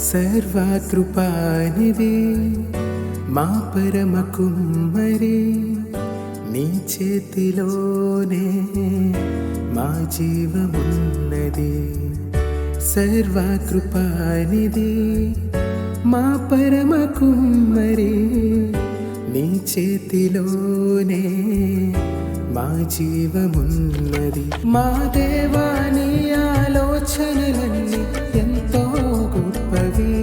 సర్వకృపానిధి మా పరమ కుమ్మరి, నీ చేతిలోనే మా జీవమున్నది. సర్వకృపానిధి మా పరమ కుమ్మరి, నీ చేతిలోనే మా జీవమున్నది. మా దేవా నీ ఆలోచనలన్నీ ఎంతో గొప్పవి,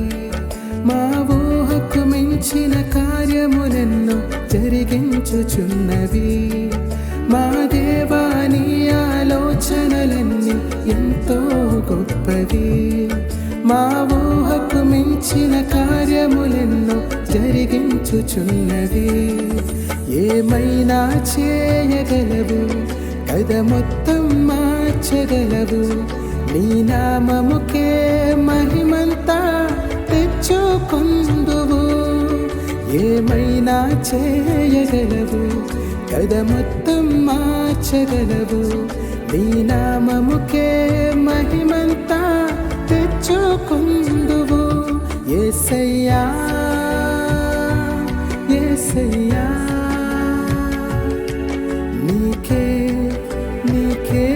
మా ఊహకు మించిన కార్యములెన్నో జరిగించుచున్నవి. మా దేవా నీ ఆలోచనలన్నీ ఎంతో గొప్పవి, మా ఊహకు మించిన కార్యములెన్నో జరిగించుచున్నవి. ఏమైనా చేయగలవు, కథ మొత్తం మార్చగలవు. నీ నామముకే మహిమంతా తెచ్చుకొందువు. ఏమైనా చేయగలవు, కథ మొత్తం మార్చగలవు. నీ నామముకే మహిమంతా తెచ్చుకొందువు. యేసయ్యా యేసయ్యా, నీకే నీకే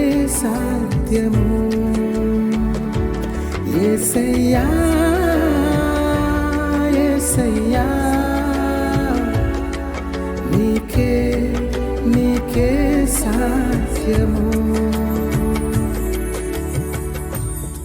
సాధ్యము. యేసయ్యా యేసయ్యా, నీకే నీకే సాధ్యము.